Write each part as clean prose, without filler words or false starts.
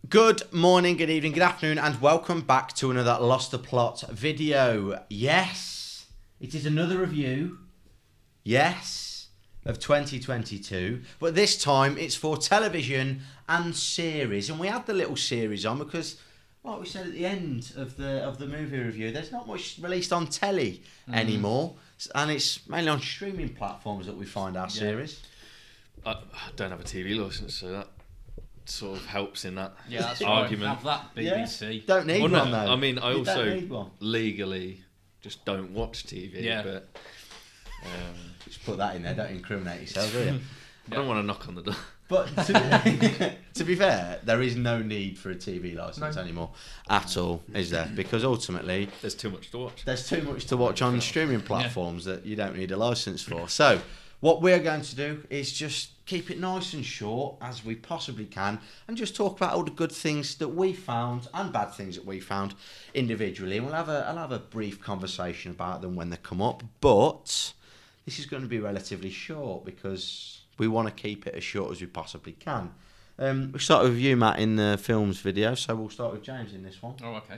Good morning, good evening, good afternoon, and welcome back to another Lost the Plot video. Yes, it is another review, yes, of 2022, but this time it's for television and series. And we had the little series on because, like we said at the end of the movie review, there's not much released on telly anymore, and it's mainly on streaming platforms that we find our series. I don't have a TV license, so that sort of helps in that argument. Have that BBC. Don't need one though. I mean, I You also legally just don't watch TV. Yeah. But just put that in there. Don't incriminate yourself, do you? I don't want to knock on the door. But to be fair, there is no need for a TV license anymore at all, is there? Because ultimately, There's too much to watch. there's too much to watch on streaming platforms that you don't need a license for. So, what we're going to do is just keep it nice and short as we possibly can, and just talk about all the good things that we found and bad things that we found individually. And I'll have a brief conversation about them when they come up. But this is going to be relatively short because we want to keep it as short as we possibly can. We'll start with you, Matt, in the films video. So we'll start with James in this one. Oh, okay.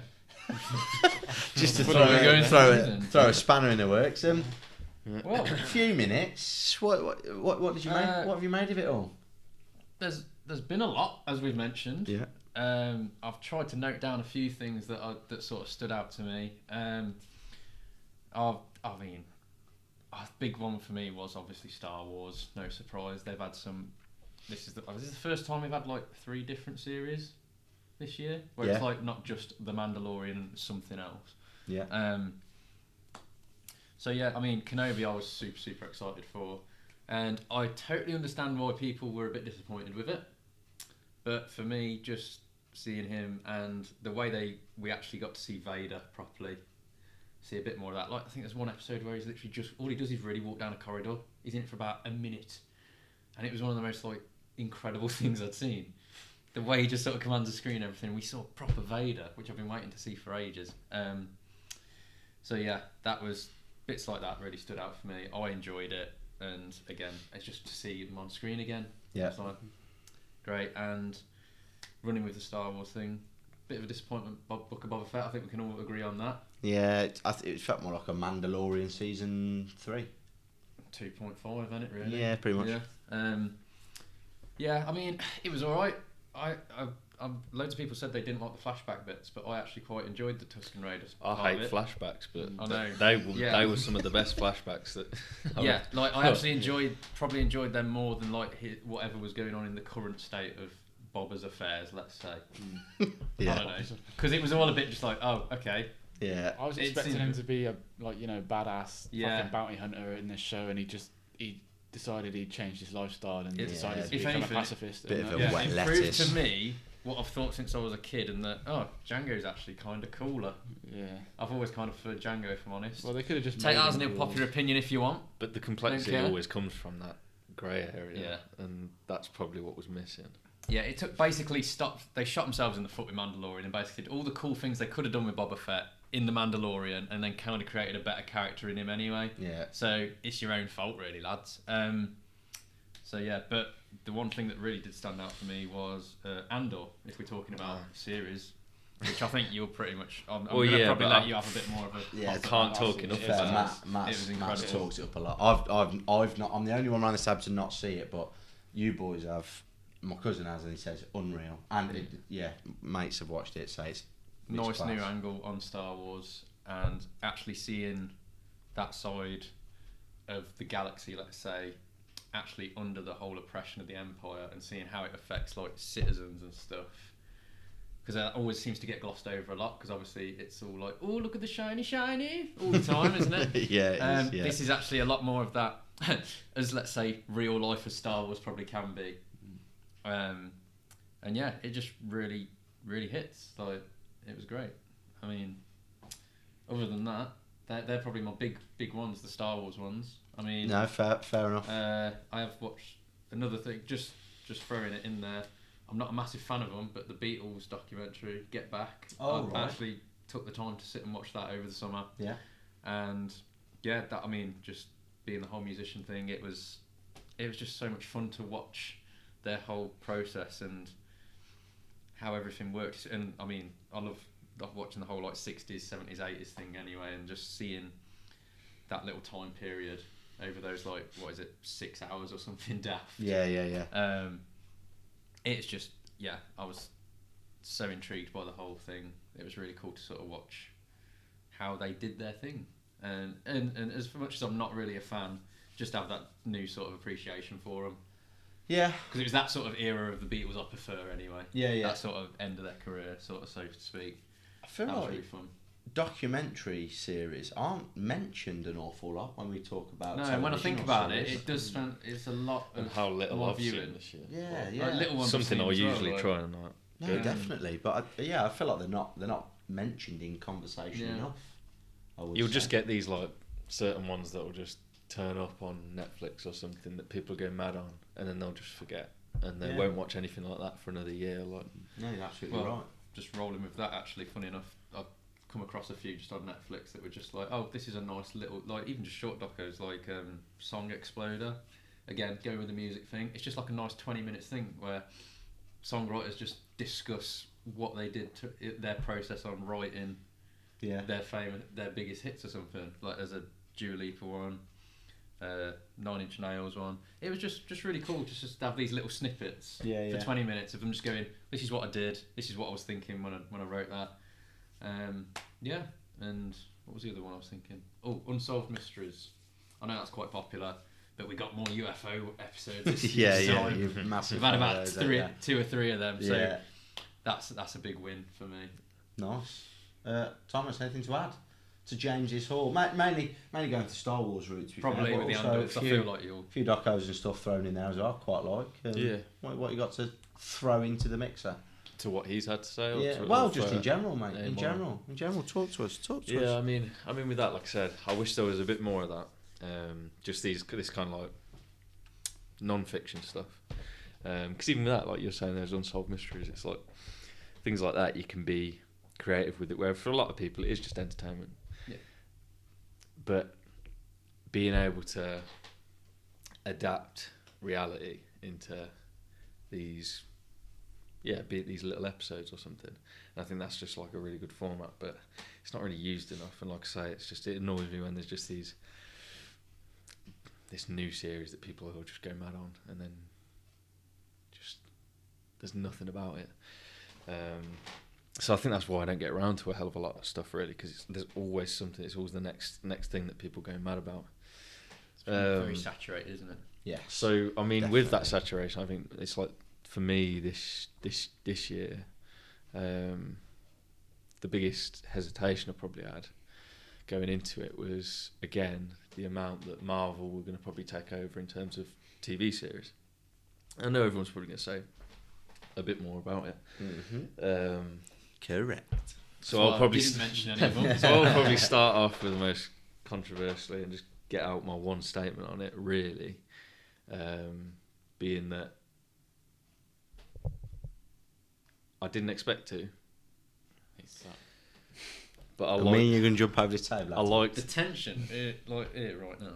Just to What are we going throw a spanner in the works. Well, A few minutes. What did you make? What have you made of it all? there's been a lot, as we've mentioned. Yeah. I've tried to note down a few things that sort of stood out to me. I mean, a big one for me was obviously Star Wars. No surprise, they've had some. This is the first time we've had like 3 different series this year, where it's like not just The Mandalorian and something else. Yeah. So yeah, I mean, Kenobi I was super excited for, and I totally understand why people were a bit disappointed with it. But for me, just seeing him and the way we actually got to see Vader properly, see a bit more of that. Like I think there's one episode where he's literally just all he does is really walk down a corridor. He's in it for about a minute, and it was one of the most like incredible things I'd seen. The way he just sort of commands the screen and everything. We saw proper Vader, which I've been waiting to see for ages. So yeah, that was. Bits like that really stood out for me. I enjoyed it, and again, it's just to see them on screen again. Yeah. It's like, great. And running with the Star Wars thing, bit of a disappointment. Book of Boba Fett. I think we can all agree on that. Yeah, it felt more like a Mandalorian season 3. 2.5, isn't it? Really? Yeah, pretty much. Yeah. Yeah. I mean, it was all right. Loads of people said they didn't like the flashback bits, but I actually quite enjoyed the Tusken Raiders. I hate flashbacks, but I know. They were some of the best flashbacks that. I actually probably enjoyed them more than like whatever was going on in the current state of Boba's affairs. Let's say. Yeah. I don't know, because it was all a bit just like, oh, okay. Yeah. I was expecting him to be a badass fucking bounty hunter in this show, and he decided he'd changed his lifestyle and decided to become a pacifist. Bit of a wet it lettuce. proved to me what I've thought since I was a kid, and that Django's actually kind of cooler. Yeah, I've always kind of preferred Django, if I'm honest. well, they could have just take made that as an him cool. unpopular opinion if you want. But the complexity always comes from that grey area, and that's probably what was missing. Yeah, it took basically stopped. They shot themselves in the foot with Mandalorian, and basically did all the cool things they could have done with Boba Fett in the Mandalorian, and then kind of created a better character in him anyway. Yeah. So it's your own fault, really, lads. So yeah, but the one thing that really did stand out for me was Andor. If we're talking about series, which I think you're pretty much. I'm going to probably let you have a bit more of a. Yeah, I can't talk enough about it. Matt's talked it up a lot. I've not. I'm the only one around this tab to not see it, but you boys have. My cousin has, and he says unreal. And mates have watched it, say it's nice class. new angle on Star Wars, and actually seeing that side of the galaxy, let's say, actually under the whole oppression of the Empire, and seeing how it affects like citizens and stuff, because that always seems to get glossed over a lot, because obviously it's all like, oh, look at the shiny all the time, isn't it? Yeah, it is, This is actually a lot more of that as, let's say, real life as Star Wars probably can be. And yeah, it just really hits. Like, it was great. I mean, other than that, they're probably my big ones, the Star Wars ones. I mean, no, fair enough. I have watched another thing, just throwing it in there. I'm not a massive fan of them, but the Beatles documentary, Get Back. I actually took the time to sit and watch that over the summer. Yeah. And yeah, that, I mean, just being the whole musician thing, it was just so much fun to watch their whole process and how everything works. And I mean, I love watching the whole like 60s, 70s, 80s thing anyway, and just seeing that little time period over those, like, what is it, 6 hours or something daft. Yeah. It's just, yeah, I was so intrigued by the whole thing. It was really cool to sort of watch how they did their thing. And as much as I'm not really a fan, just have that new sort of appreciation for them. Yeah. Because it was that sort of era of the Beatles I prefer anyway. Yeah. That sort of end of their career, sort of, so to speak. I feel that was like really fun. documentary series aren't mentioned an awful lot when we talk about. No, when I think about it, it does spend. It's a lot of and how little more I've viewing seen this year. Yeah. Like, little ones Something I usually like, try and like. No, definitely. But I feel like they're not mentioned in conversation enough. You'll just get these like certain ones that will just turn up on Netflix or something that people are going mad on, and then they'll just forget, and they won't watch anything like that for another year. Like, no, you're absolutely right. Just rolling with that, actually, funny enough, I've come across a few just on Netflix that were just like, oh, this is a nice little, like, even just short docos, like Song Exploder. Again, going with the music thing, it's just like a nice 20 minutes thing where songwriters just discuss what they did to their process on writing their biggest hits or something. Like there's a Dua Lipa one, 9 Inch Nails one. It was just really cool just to have these little snippets for 20 minutes of them just going, this is what I did, this is what I was thinking when I wrote that. And what was the other one I was thinking? Oh, Unsolved Mysteries. I know that's quite popular, but we got more UFO episodes this year. You've we've had about 2 or 3 of them, so that's a big win for me. Nice. Thomas, anything to add to James's haul? Mainly going to Star Wars routes. Probably with the Andors. I feel like a few docos and stuff thrown in there as well. I quite like. What you got to throw into the mixer? To what he's had to say? Or just in general, mate. In general, talk to us. Yeah, I mean, with that, like I said, I wish there was a bit more of that. Just this kind of like non-fiction stuff. Because even with that, like you're saying, there's unsolved mysteries. It's like things like that. You can be creative with it. Where for a lot of people, it is just entertainment. Yeah. But being able to adapt reality into these. Be it these little episodes or something. And I think that's just like a really good format, but it's not really used enough. And like I say, it annoys me when there's just this new series that people will just go mad on, and then just there's nothing about it. So I think that's why I don't get around to a hell of a lot of stuff really, because there's always something. It's always the next thing that people go mad about. It's very saturated, isn't it? Yeah. So I mean, Definitely. with that saturation, I think it's like. For me, this year, the biggest hesitation I probably had going into it was, again, the amount that Marvel were going to probably take over in terms of TV series. I know everyone's probably going to say a bit more about it. Mm-hmm. Correct. So I'll probably didn't mention any of them. So I'll probably start off with the most controversially and just get out my one statement on it, really, being that I didn't expect to. But I mean, you're going to jump over the table. I liked the tension, right now.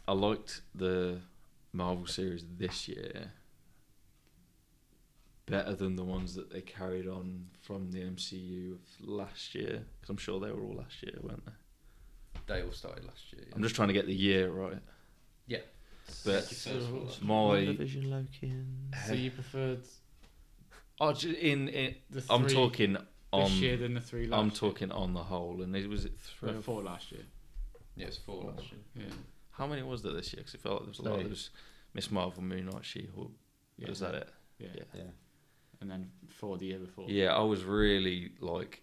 I liked the Marvel series this year better than the ones that they carried on from the MCU of last year, because I'm sure they were all last year, weren't they? They all started last year. Yeah. I'm just trying to get the year right. Yeah. But WandaVision, Loki, so you preferred I'm talking on this year than the 3 last I'm talking on the whole, and was it 3 or 4 last year? Yeah, it's 4 last year. Yeah. How many was there this year? Because it felt like there was a lot. There was Miss Marvel, Moon Knight, She-Hulk. Yeah. Was that it? Yeah. And then 4 the year before. Yeah, I was really like,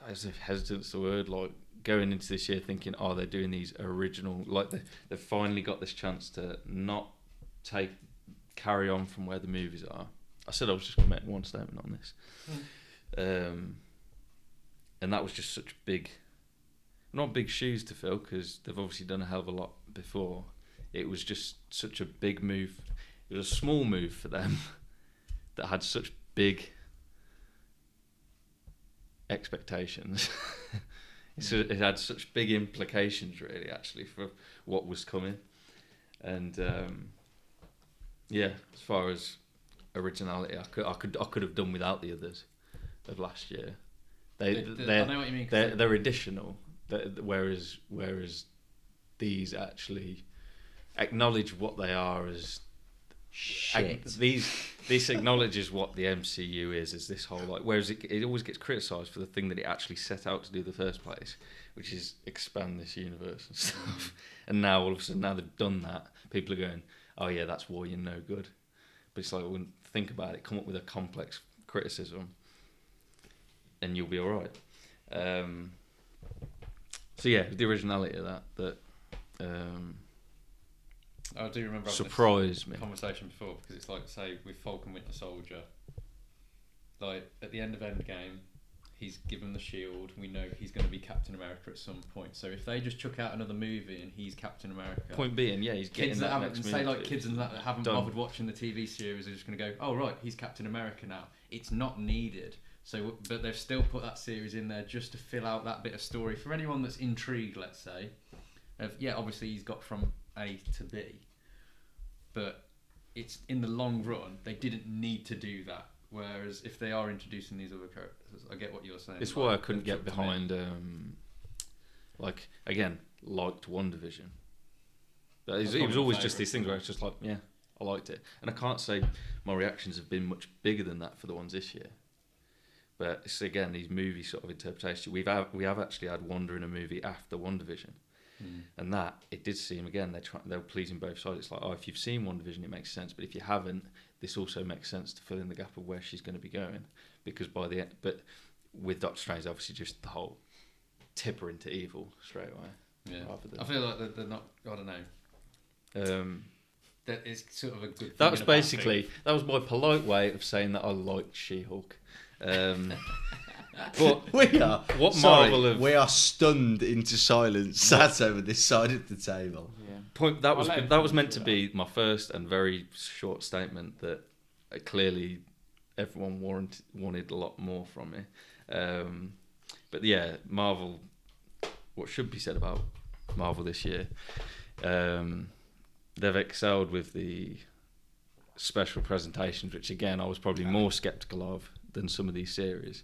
as if hesitant's the word, like going into this year thinking, oh, they're doing these original, like they've finally got this chance to not carry on from where the movies are. I said I was just going to make one statement on this. And that was just such not big shoes to fill, because they've obviously done a hell of a lot before. It was just such a big move. It was a small move for them that had such big expectations. It had such big implications, really, actually, for what was coming. And, as far as originality. I could have done without the others of last year. I know what you mean. They're additional. Whereas these actually acknowledge what they are as shit. This acknowledges what the MCU is this whole like. Whereas it always gets criticised for the thing that it actually set out to do in the first place, which is expand this universe and stuff. And now all of a sudden, now they've done that, people are going, "Oh yeah, that's why you're no good." But it's like, well, think about it. Come up with a complex criticism, and you'll be all right. So yeah, the originality of that. I do remember surprised me conversation before, because it's like, say with Falcon Winter Soldier, like at the end of Endgame, he's given the shield. We know he's going to be Captain America at some point. So if they just chuck out another movie and he's Captain America, point being, yeah, he's getting kids that that next haven't, movie. say like kids that haven't bothered watching the TV series are just going to go, oh right, he's Captain America now. It's not needed. So, but they've still put that series in there just to fill out that bit of story for anyone that's intrigued. Let's say, yeah, obviously he's got from A to B, but it's in the long run they didn't need to do that. Whereas if they are introducing these other characters, I get what you're saying. It's why I couldn't get behind, like again, liked WandaVision. It was always just these things where it's just like, yeah, I liked it, and I can't say my reactions have been much bigger than that for the ones this year. But it's again these movie sort of interpretation. We have actually had Wanda in a movie after WandaVision, and that it did seem again they're pleasing both sides. It's like, oh, if you've seen WandaVision, it makes sense, but if you haven't, this also makes sense to fill in the gap of where she's going to be going, because by the end, but with Doctor Strange, obviously just the whole tip her into evil straight away. Yeah, I feel like they're not. I don't know. That is sort of a good. That was basically that was my polite way of saying that I liked She-Hulk. But we are we are stunned into silence, sat over this side of the table. Yeah. That was meant to be my first and very short statement that clearly everyone wanted a lot more from me. But yeah, Marvel. What should be said about Marvel this year? They've excelled with the special presentations, which again I was probably more sceptical of than some of these series,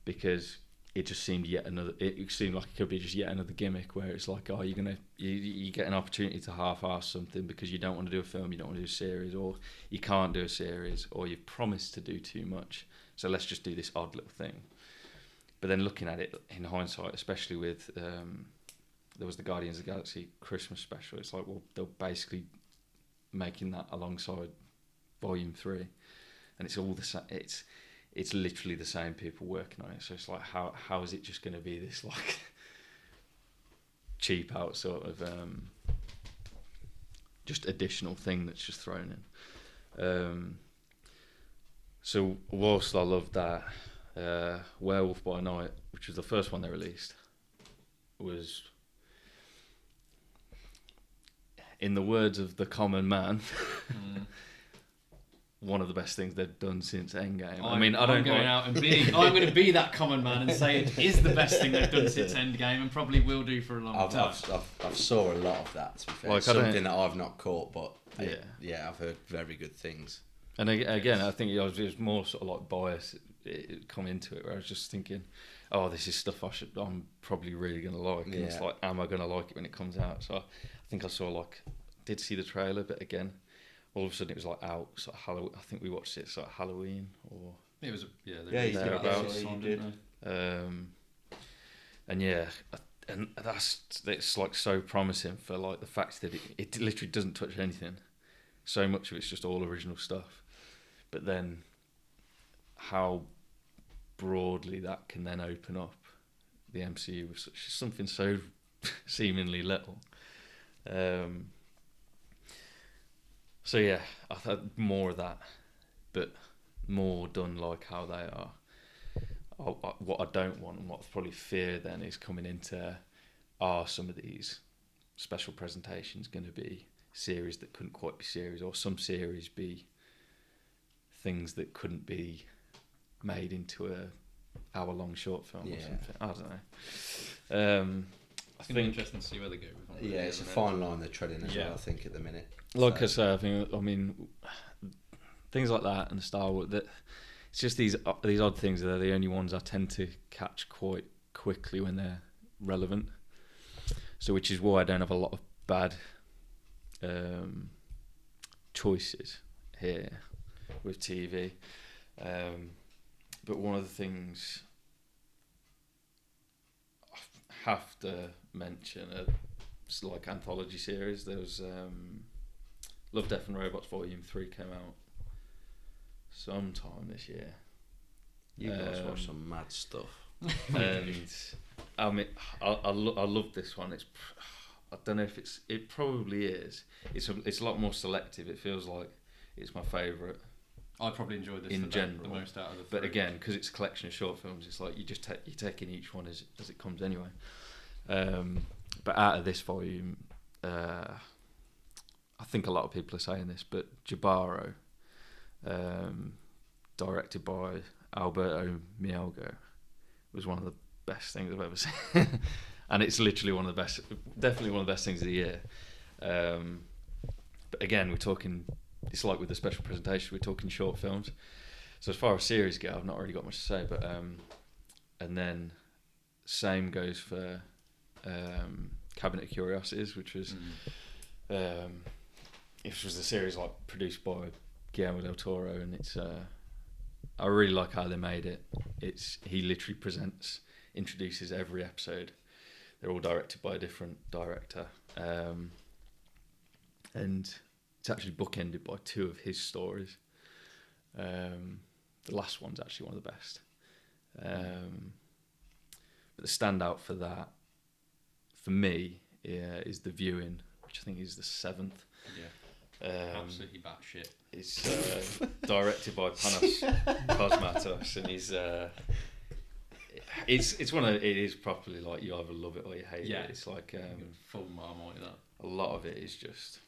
because it just seemed it seemed like it could be just yet another gimmick where it's like, oh, you get an opportunity to half-ass something because you don't want to do a film, you don't want to do a series, or you can't do a series, or you've promised to do too much, so let's just do this odd little thing. But then looking at it in hindsight, especially with there was the Guardians of the Galaxy Christmas special, it's like, well, they're basically making that alongside Volume 3, and it's all the same. It's literally the same people working on it. So it's like, how is it just going to be this like cheap out sort of just additional thing that's just thrown in? So whilst I loved that, Werewolf by Night, which was the first one they released, was, in the words of the common man, one of the best things they've done since Endgame. I'm going to be that common man and say it is the best thing they've done since Endgame, and probably will do for a long time. I've saw a lot of that, to be fair. Like, something that I've not caught, but I've heard very good things. And again, I think it was more sort of like bias come into it, where I was just thinking, oh, this is stuff I'm probably really going to like. And it's like, am I going to like it when it comes out? So I think I did see the trailer, but again, all of a sudden it was like out sort of Halloween. I think we watched it sort of Halloween, or it was thereabouts. And it's like so promising for like the fact that it literally doesn't touch anything. So much of it's just all original stuff, but then how broadly that can then open up the MCU with something so seemingly little. So yeah, I thought more of that, but more done like how they are. What I don't want, and what I probably fear then, is coming into, are some of these special presentations going to be series that couldn't quite be series, or some series be things that couldn't be made into a hour-long short film or something. I don't know. It's going to be interesting to see where they go with it. Yeah, it's a fine line they're treading as well, I think, at the minute. Like I say, things things like that and Star Wars. That it's just these odd things that are the only ones I tend to catch quite quickly when they're relevant. So, which is why I don't have a lot of bad choices here with TV. But one of the things I have to mention, it's like anthology series. There was Love, Death and Robots Volume 3 came out sometime this year. You guys watch some mad stuff. And I mean, I love this one. I don't know if it probably is. It's a lot more selective. It feels like it's my favourite. I probably enjoyed this in general the most out of the three. But again, because it's a collection of short films, it's like you're taking each one as it comes anyway. But out of this volume, I think a lot of people are saying this, but Jabaro, directed by Alberto Mielgo, was one of the best things I've ever seen. And it's literally definitely one of the best things of the year. But again, we're talking, it's like with the special presentation, we're talking short films. So as far as series go, I've not really got much to say, but and then same goes for Cabinet of Curiosities, which was it was a series like produced by Guillermo del Toro, and it's I really like how they made it. He literally introduces every episode. They're all directed by a different director, and it's actually bookended by two of his stories. The last one's actually one of the best. But the standout for that, for me, is The Viewing, which I think is the 7th. Yeah. Absolutely batshit. It's directed by Panos Cosmatos, and it is properly like you either love it or you hate it. It's like full Marmite that. A lot of it is just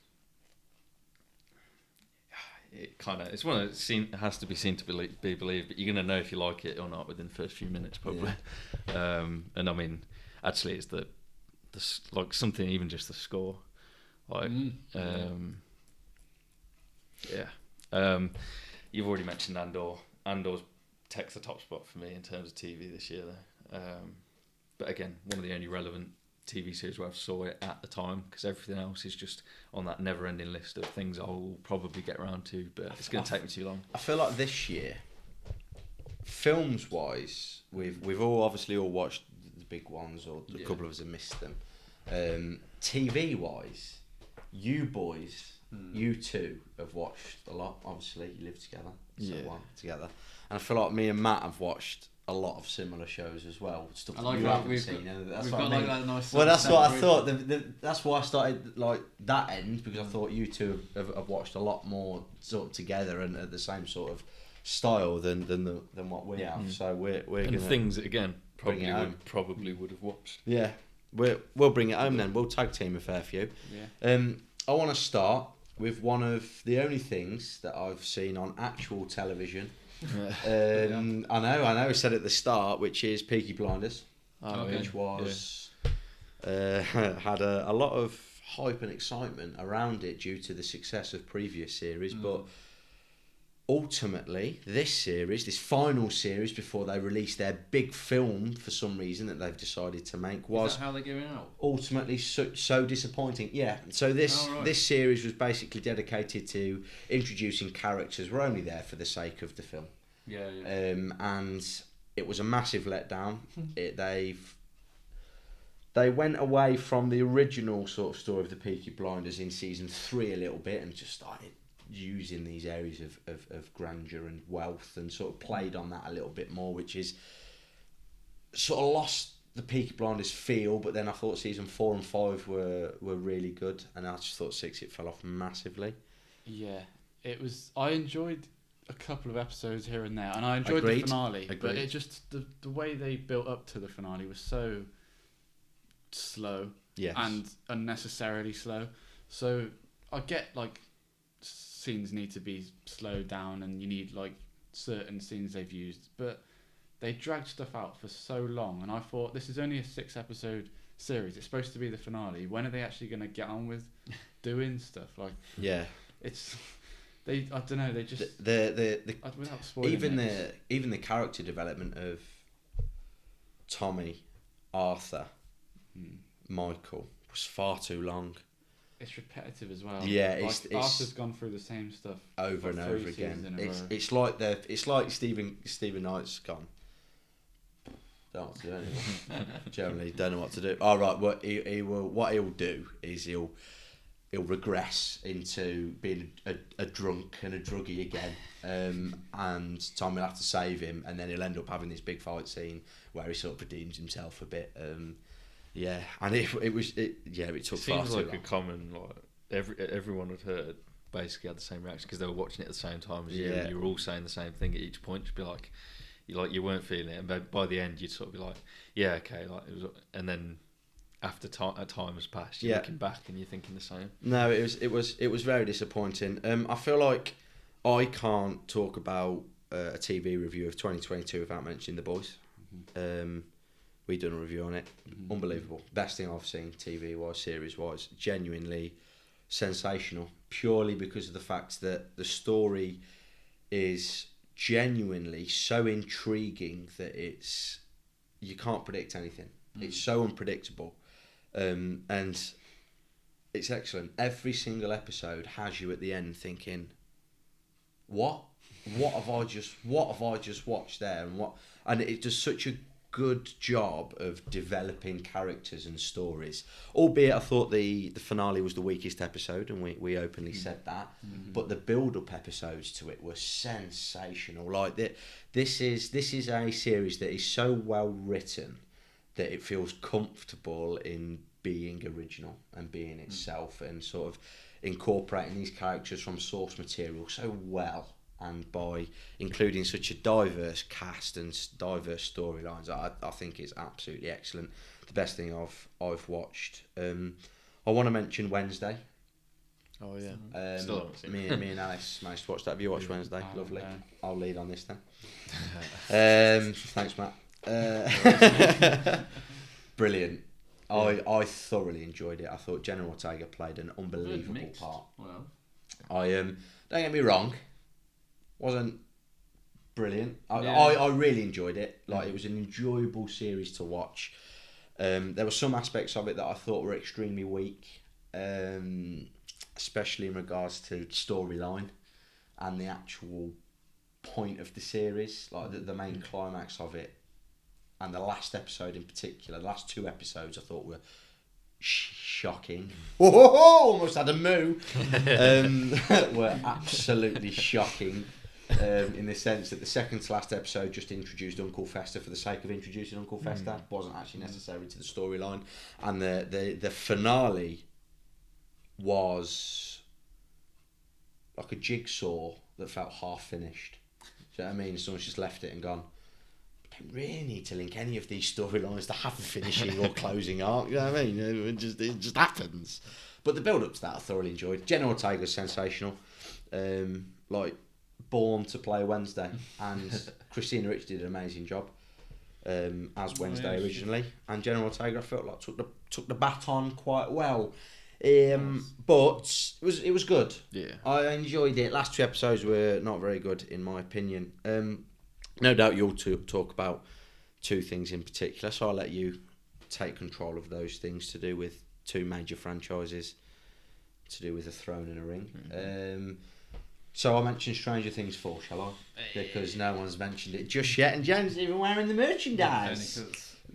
it's one that has to be seen to be believed, but you're gonna know if you like it or not within the first few minutes probably. Yeah. And I mean, actually, it's the like something, even just the score, like you've already mentioned Andor. Andor's takes the top spot for me in terms of TV this year, though. But again, one of the only relevant TV series where I saw it at the time, because everything else is just on that never-ending list of things I'll probably get around to, but it's going to take me too long. I feel like this year, films-wise, we've all obviously all watched the big ones, or a couple of us have missed them. TV-wise, you boys, you two have watched a lot. Obviously, you live together, together, and I feel like me and Matt have watched a lot of similar shows as well. Stuff that you haven't seen. That's what I mean. Like nice. Well, that's what I thought. That's why I started like that end, because I thought you two have watched a lot more sort of together and at the same sort of style than what we have. So we're and gonna things that again probably would have watched. Yeah, we'll bring it home then. We'll tag team a fair few. Yeah. I want to start with one of the only things that I've seen on actual television. I know. I said at the start, which is Peaky Blinders, which was had a lot of hype and excitement around it due to the success of previous series, but ultimately this final series before they release their big film for some reason that they've decided to make, was is that how they're giving out? Ultimately so disappointing. So this series was basically dedicated to introducing characters who were only there for the sake of the film. And it was a massive letdown. They went away from the original sort of story of the Peaky Blinders in season 3 a little bit and just started using these areas of grandeur and wealth and sort of played on that a little bit more, which is sort of lost the Peaky Blinders feel. But then I thought season 4 and 5 were really good, and I just thought 6 it fell off massively. Yeah, it was. I enjoyed a couple of episodes here and there, and I enjoyed the finale. But it just the way they built up to the finale was so slow and unnecessarily slow. So I get like scenes need to be slowed down and you need like certain scenes they've used, but they dragged stuff out for so long, and I thought, this is only a 6-episode series, it's supposed to be the finale. When are they actually going to get on with doing stuff? Like, yeah, it's I don't know. They just without spoiling even the character development of Tommy, Arthur, Michael was far too long. It's repetitive as well. Yeah, it's Arthur's gone through the same stuff over and over again. It's like Stephen Knight's gone. Don't know what to do anymore. Generally, don't know what to do. All right, what he'll do is he'll regress into being a drunk and a druggie again, and Tom will have to save him, and then he'll end up having this big fight scene where he sort of redeems himself a bit. Yeah, and it took far seems too like long. a common everyone had heard basically had the same reaction because they were watching it at the same time as you. And you were all saying the same thing at each point. Just be like you weren't feeling it, and by the end you'd sort of be like, yeah, okay, like it was, and then after a time has passed, you're looking back and you're thinking the same. No, it was very disappointing. I feel like I can't talk about a TV review of 2022 without mentioning The Boys. We've done a review on it. Unbelievable. Best thing I've seen TV-wise, series-wise. Genuinely sensational. Purely because of the fact that the story is genuinely so intriguing that you can't predict anything. It's so unpredictable. And it's excellent. Every single episode has you at the end thinking, what have I just watched there, and it does such a good job of developing characters and stories. Albeit I thought the finale was the weakest episode, and we openly said that. But the build-up episodes to it were sensational. Like this is a series that is so well written that it feels comfortable in being original and being itself, and sort of incorporating these characters from source material so well, and by including such a diverse cast and diverse storylines. I think it's absolutely excellent. The best thing I've watched. I want to mention Wednesday. Oh yeah. Still haven't seen it. Me and Alice managed to watch that. Have you watched Wednesday? Lovely. I'll lead on this then. Thanks, Matt. Brilliant. I thoroughly enjoyed it. I thought Jenna Ortega played an unbelievable part. Wow. Don't get me wrong, wasn't brilliant. I really enjoyed it. Like, it was an enjoyable series to watch. There were some aspects of it that I thought were extremely weak, especially in regards to storyline and the actual point of the series, like the main climax of it. And the last episode in particular, the last two episodes, I thought were shocking. Almost had a moo. Were absolutely shocking, in the sense that the second to last episode just introduced Uncle Fester for the sake of introducing Uncle Fester. Wasn't actually necessary to the storyline. And the finale was like a jigsaw that felt half finished. Do you know what I mean? Someone's just left it and gone, really need to link any of these storylines to have a finishing or closing arc. You know what I mean? It just happens. But the build up to that I thoroughly enjoyed. Jenna Ortega's sensational. Like, born to play Wednesday, and Christina Ricci did an amazing job as Wednesday originally. And Jenna Ortega, I felt like took the baton quite well. But it was good. Yeah, I enjoyed it. Last two episodes were not very good in my opinion. No doubt you'll talk about two things in particular, so I'll let you take control of those things to do with two major franchises, to do with a throne and a ring. So I'll mention Stranger Things 4, shall I? Because no one's mentioned it just yet, and Jen's even wearing the merchandise.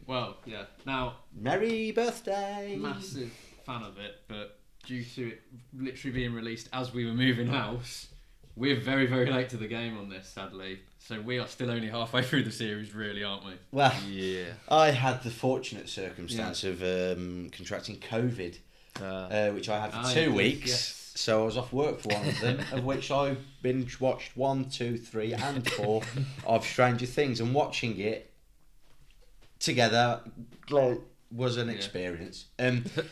Well, yeah. Now, merry birthday! Massive fan of it, but due to it literally being released as we were moving house, we're very, very late to the game on this, sadly. So we are still only halfway through the series, really, aren't we? Well, yeah. I had the fortunate circumstance of contracting COVID, which I had for 2 weeks. Yes. So I was off work for one of them, of which I binge watched 1, 2, 3, and 4 of Stranger Things, and watching it together was an experience.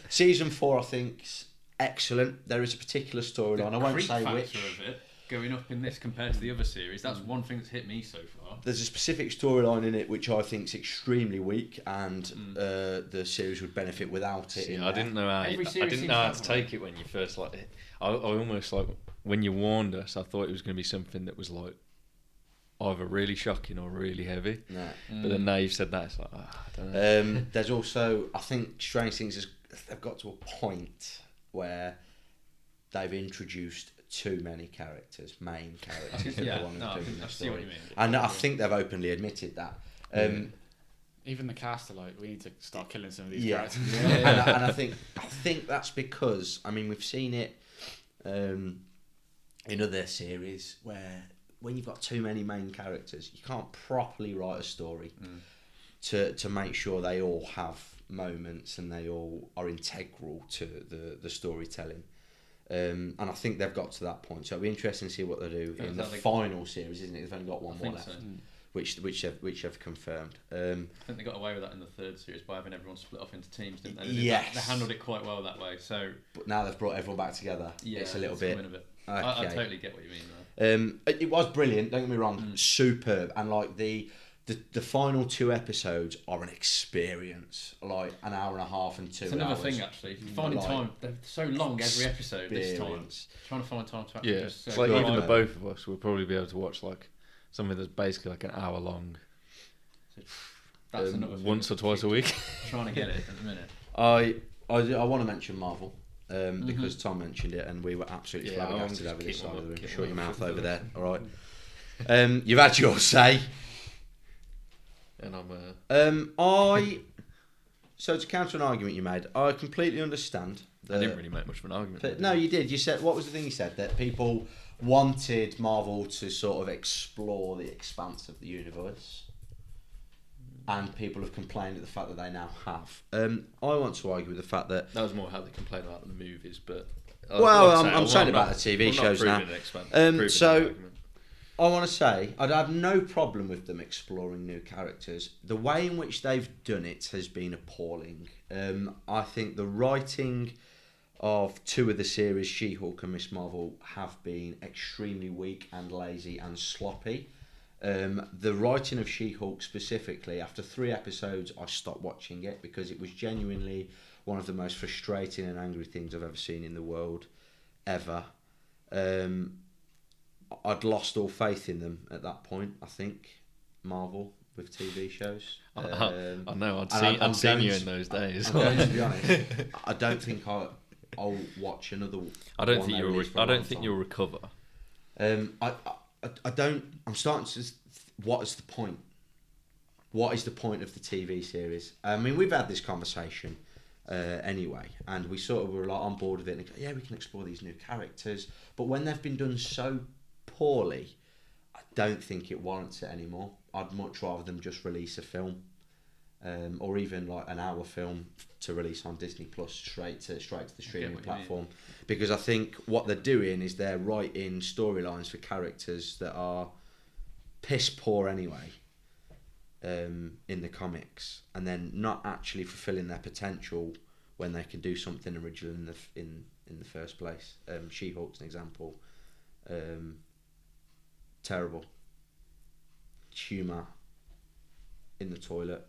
Season 4, I think's excellent. There is a particular storyline. I won't say which. Of it, going up in this compared to the other series, that's one thing that's hit me so far. There's a specific storyline in it which I think is extremely weak, and the series would benefit without it. I didn't know how to take it when you first I almost like when you warned us, I thought it was going to be something that was like either really shocking or really heavy. No. But then now you've said that, it's like, I don't know. There's also, I think, Strange Things they've got to a point where they've introduced too many characters, main characters. I see what you mean. And I think they've openly admitted that. Even the cast are like, we need to start killing some of these Yeah. characters. And I think that's because, I mean, we've seen it in other series where when you've got too many main characters, you can't properly write a story to make sure they all have moments and they all are integral to the storytelling. And I think they've got to that point. So it'll be interesting to see what they do in the final series, isn't it? They've only got one more left. So. Which have confirmed. I think they got away with that in the third series by having everyone split off into teams, didn't they? Yes. They handled it quite well that way. So, but now they've brought everyone back together. Yeah, it's a little bit. Okay. I totally get what you mean. Though. It was brilliant. Don't get me wrong, superb, and like the final 2 episodes are an experience. Like an hour and a half and 2 hours. It's another thing actually. Finding time. They're so long every episode. This time, trying to find time to actually. Yeah, it's like even the both of us will probably be able to watch like something that's basically like an hour long. That's another thing. Once or twice a week. Trying to get it at the minute. I want to mention Marvel because Tom mentioned it and we were absolutely flabbergasted over this side of the room. Shut your mouth over there, all right? You've had your say. And I'm So to counter an argument you made, I completely understand. I didn't really make much of an argument. But, no, you did. You said, what was the thing you said? That people wanted Marvel to sort of explore the expanse of the universe. And people have complained at the fact that they now have. I want to argue with the fact that... That was more how they complain about the movies, but... I'm saying about the TV shows now. So, I want to say, I'd have no problem with them exploring new characters. The way in which they've done it has been appalling. I think the writing of 2 of the series, She-Hulk and Miss Marvel, have been extremely weak and lazy and sloppy. The writing of She-Hulk specifically, after 3 episodes, I stopped watching it because it was genuinely one of the most frustrating and angry things I've ever seen in the world, ever. I'd lost all faith in them at that point, I think, Marvel, with TV shows. I know, I'd seen you in those days. I'm going to be honest, I don't think I'll watch another I don't think you'll recover. I don't. I'm starting to. What is the point? What is the point of the TV series? I mean, we've had this conversation anyway, and we sort of were like on board with it. And go, yeah, we can explore these new characters, but when they've been done so poorly, I don't think it warrants it anymore. I'd much rather them just release a film, or even like an hour film to release on Disney Plus straight to the streaming platform. Because I think what they're doing is they're writing storylines for characters that are piss poor anyway in the comics, and then not actually fulfilling their potential when they can do something original in the first place. She-Hulk's an example. Terrible. Humour in the toilet.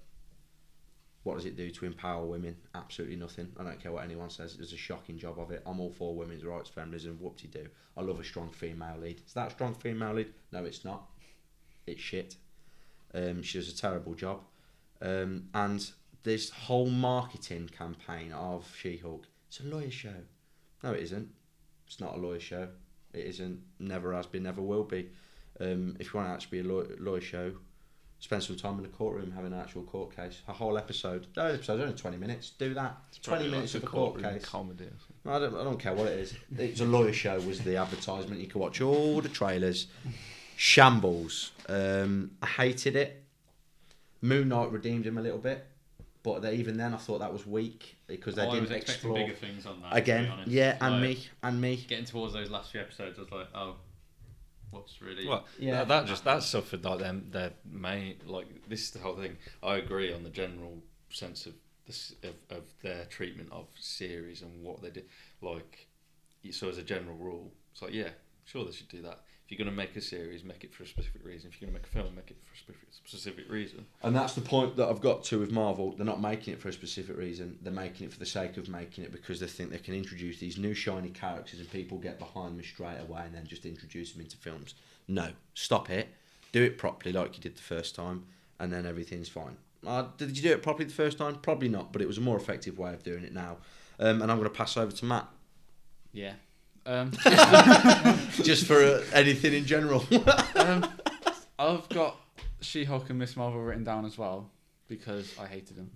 What does it do to empower women? Absolutely nothing. I don't care what anyone says. It does a shocking job of it. I'm all for women's rights, feminism, whoop-de-doo. I love a strong female lead. Is that a strong female lead? No, it's not. It's shit. She does a terrible job. And this whole marketing campaign of She-Hulk, it's a lawyer show. No, it isn't. It's not a lawyer show. It isn't. Never has been, never will be. If you want to actually be a lawyer show, spend some time in the courtroom having an actual court case. A whole episode. No, episode's only 20 minutes. Do that. It's 20 minutes of a court case. Comedy. I don't care what it is. It's a lawyer show was the advertisement. You can watch all the trailers. Shambles. I hated it. Moon Knight redeemed him a little bit, but even then I thought that was weak because they didn't explore bigger things on that. Again, yeah, and me. Getting towards those last few episodes, I was like, oh, what's really? Well, yeah, that suffered like them. Their main this is the whole thing. I agree on the general sense of this of their treatment of series and what they did. Like, so as a general rule, it's like, yeah, sure they should do that. If you're going to make a series, make it for a specific reason. If you're going to make a film, make it for a specific reason. And that's the point that I've got to with Marvel. They're not making it for a specific reason. They're making it for the sake of making it because they think they can introduce these new shiny characters and people get behind them straight away and then just introduce them into films. No, stop it. Do it properly like you did the first time and then everything's fine. Did you do it properly the first time? Probably not, but it was a more effective way of doing it now. And I'm going to pass over to Matt. Yeah. Just for anything in general. I've got She-Hulk and Miss Marvel written down as well because I hated them.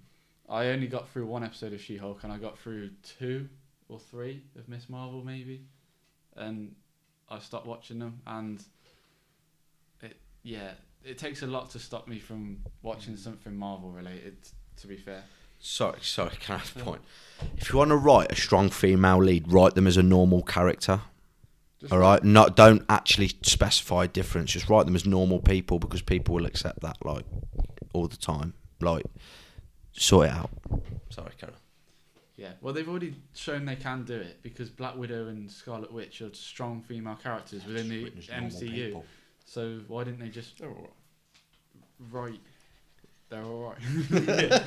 I only got through one episode of She-Hulk and I got through 2 or 3 of Miss Marvel maybe, and I stopped watching them. And it takes a lot to stop me from watching something Marvel related. To be fair. Sorry, can I have a point? If you want to write a strong female lead, write them as a normal character. All right? Don't actually specify a difference. Just write them as normal people because people will accept that, like, all the time. Like, sort it out. Sorry, Carol. Yeah, well, they've already shown they can do it because Black Widow and Scarlet Witch are strong female characters within the MCU. So why didn't they just write... They're all right.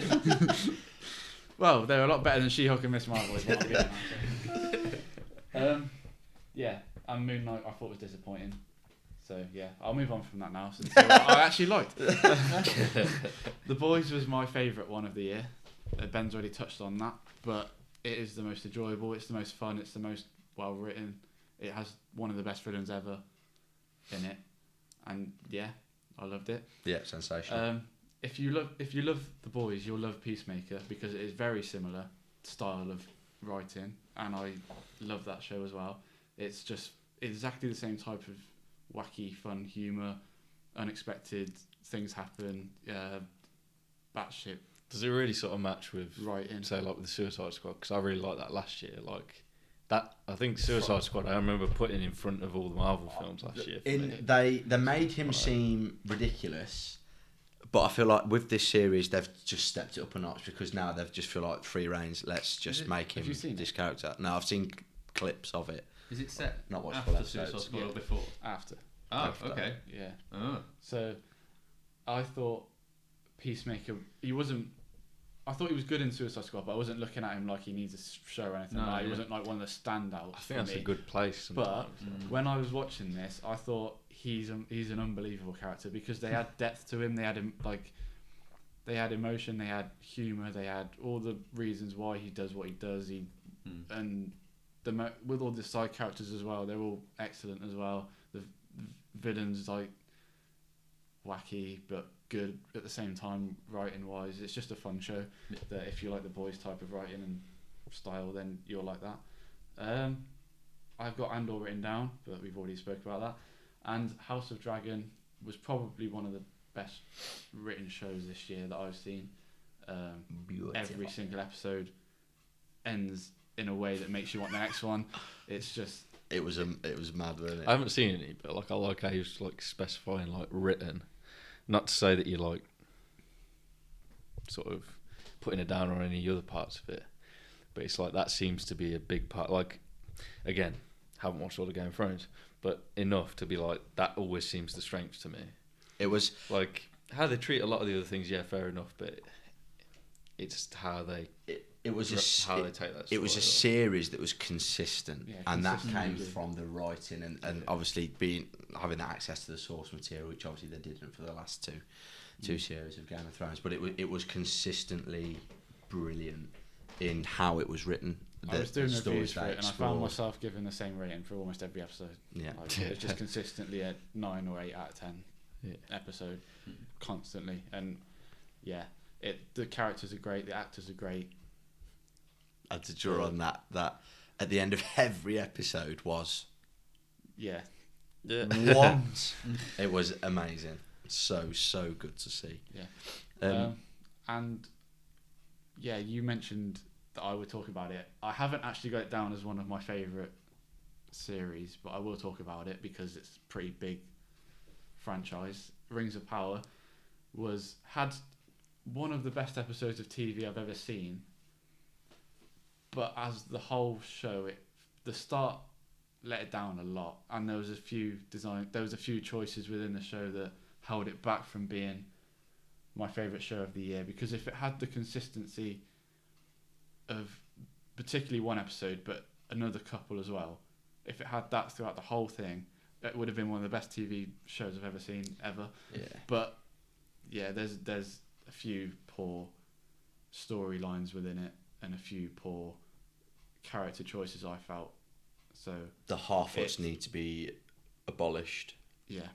Well, they're a lot better than She-Hulk and Miss Marvel. Is what I'm getting at. Yeah, and Moon Knight I thought was disappointing. So yeah, I'll move on from that now. Since I actually liked. The Boys was my favourite one of the year. Ben's already touched on that, but it is the most enjoyable. It's the most fun. It's the most well written. It has one of the best villains ever in it, and yeah, I loved it. Yeah, sensational. If you love The Boys, you'll love Peacemaker because it is very similar style of writing, and I love that show as well. It's just exactly the same type of wacky, fun humour, unexpected things happen, batshit. Does it really sort of match with writing? Say like with the Suicide Squad? Because I really liked that last year. Like that, I think Suicide Squad. I remember putting in front of all the Marvel films last year. They made him seem ridiculous. But I feel like with this series, they've just stepped it up a notch because now they've just feel like free reigns. Let's just make him this character. No, I've seen clips of it. Is it set not watched after Suicide Squad or before? After. Oh, After. Okay. Yeah. Oh. So, I thought Peacemaker. I thought he was good in Suicide Squad, but I wasn't looking at him like he needs a show or anything. No, He wasn't like one of the standouts. I think that's a good place. But when I was watching this, I thought he's an unbelievable character because they had depth to him. They had him like. They had emotion, they had humour, they had all the reasons why he does what he does. And with all the side characters as well, they're all excellent as well. The villains like wacky but good at the same time, writing wise. It's just a fun show. That if you like the Boys type of writing and style, then you'll like that. I've got Andor written down, but we've already spoke about that. And House of Dragon was probably one of the best written shows this year that I've seen. Every single episode ends in a way that makes you want the next one. It's just it was mad, wasn't it? I haven't seen any, but like I like how he was like specifying like written, not to say that you're like sort of putting it down on any other parts of it, but it's like that seems to be a big part. Like again, haven't watched all the Game of Thrones, but enough to be like that always seems the strength to me. It was like how they treat a lot of the other things. Yeah, fair enough, but it's how they. It was how they take that. It was a series that was consistent, and that came good. from the writing and obviously having that access to the source material, which obviously they didn't for the last two series of Game of Thrones. But it was consistently brilliant in how it was written. I was doing reviews for it, and I found myself giving the same rating for almost every episode. Yeah, it was just consistently a 9 or 8 out of 10 episode, constantly, and yeah, the characters are great, the actors are great. I had to draw on that at the end of every episode was what? It was amazing, so good to see. And yeah, you mentioned that I would talk about it. I haven't actually got it down as one of my favourite series, but I will talk about it because it's a pretty big franchise. Rings of Power had one of the best episodes of TV I've ever seen, but as the whole show, the start let it down a lot, and there was a few choices within the show that held it back from being my favourite show of the year. Because if it had the consistency of particularly one episode, but another couple as well, if it had that throughout the whole thing, it would have been one of the best TV shows I've ever seen ever. Yeah. But yeah, there's a few poor storylines within it and a few poor character choices, I felt. So the Harfoots need to be abolished. Yeah.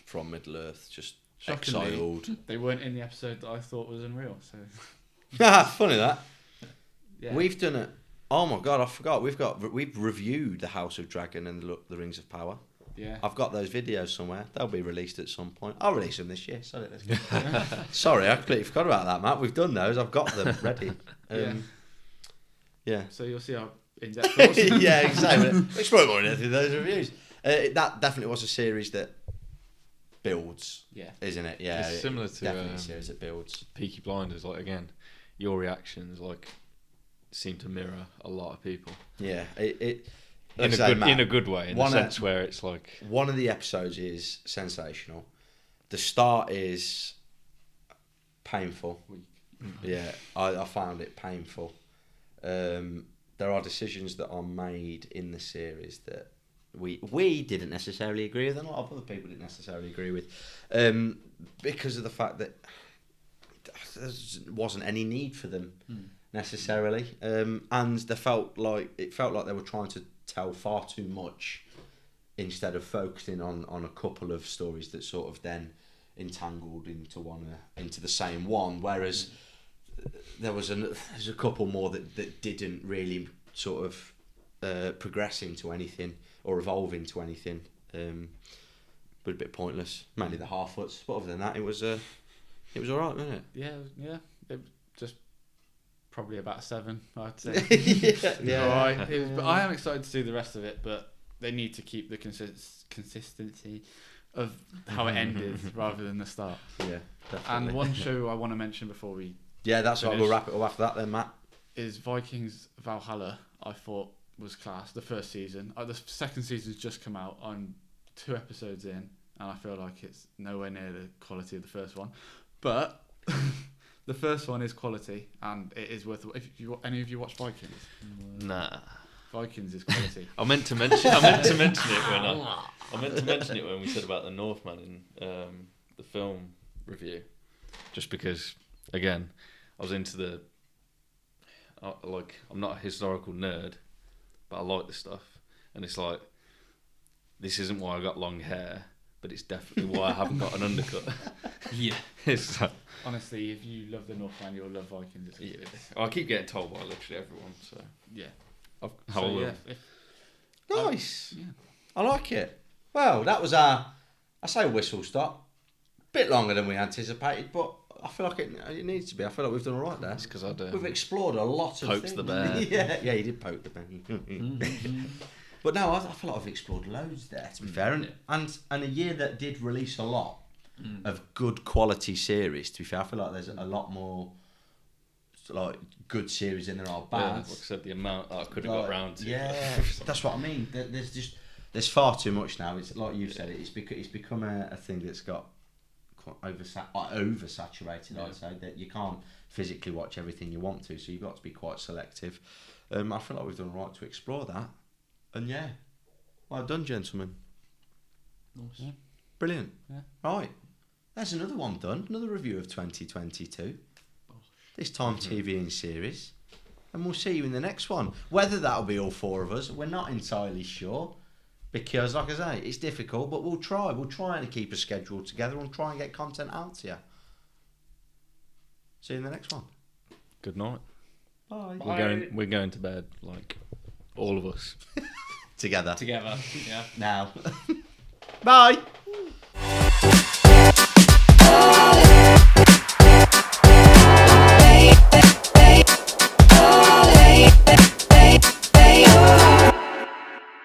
From Middle Earth, just shockingly, exiled. They weren't in the episode that I thought was unreal. So funny that. Yeah. We've done it. Oh my god, I forgot. We've reviewed the House of Dragon and the Rings of Power. Yeah. I've got those videos somewhere. They'll be released at some point. I'll release them this year. Sorry, Sorry, I completely forgot about that, Matt. We've done those. I've got them ready. Yeah. So you'll see how in depth it was. Yeah, exactly. It's probably more in through those reviews. That definitely was a series that builds. Yeah. Isn't it? Yeah. It's similar to definitely a series that builds. Peaky Blinders. Like again, your reactions seem to mirror a lot of people. Yeah. In a good way, in the sense where it's like... One of the episodes is sensational. The start is painful. Yeah, I found it painful. There are decisions that are made in the series that we didn't necessarily agree with, and a lot of other people didn't necessarily agree with, because of the fact that there wasn't any need for them necessarily, and it felt like they were trying to tell far too much instead of focusing on a couple of stories that sort of then entangled into the same one, whereas there's a couple more that didn't really sort of progress into anything or evolve into anything, but a bit pointless, mainly the Harfoots, but other than that it was alright, wasn't it? Yeah, it just probably about a 7, I'd say. Yeah. Alright. But I am excited to see the rest of it, but they need to keep the consistency of how it ended rather than the start. Yeah, definitely. And one show I want to mention before we that's right, we'll wrap it up after that then, Matt. Is Vikings Valhalla. I thought was class, the first season. The second season's just come out. I'm 2 episodes in, and I feel like it's nowhere near the quality of the first one. But the first one is quality, and it is worth. Any of you watch Vikings? Nah. Vikings is quality. I meant to mention it when we said about the Northman in the film review, just because again I was into I'm not a historical nerd, but I like this stuff, and it's like, this isn't why I got long hair, but it's definitely why I haven't got an undercut. Yeah. It's like, honestly, if you love the Northman, you'll love Vikings. I keep getting told by literally everyone, so yeah. Nice. Yeah. I like it. Well, that was I say whistle stop. Bit longer than we anticipated, but I feel like it needs to be. I feel like we've done all right there. That's because we've explored a lot of poked things. the bear. yeah, you did poke the bear. But no, I feel like I've explored loads there, to be fair. And a year that did release a lot of good quality series, to be fair. I feel like there's a lot more good series than there are bad. Yeah, like I said, the amount that I could have got round to. Yeah, that's what I mean. There's far too much now. It's like you said, it's become a thing that's got oversaturated. I'd say that you can't physically watch everything you want to, so you've got to be quite selective. I feel like we've done right to explore that, and well done, gentlemen. Nice. Yeah. Brilliant. Yeah. Right, there's another one done. Another review of 2022. This time TV in series, and we'll see you in the next one. Whether that'll be all 4 of us, we're not entirely sure. Because, like I say, it's difficult, but we'll try. We'll try and keep a schedule together and try and get content out to you. See you in the next one. Good night. Bye. We're going to bed, like all of us. Together. Yeah. Now. Bye.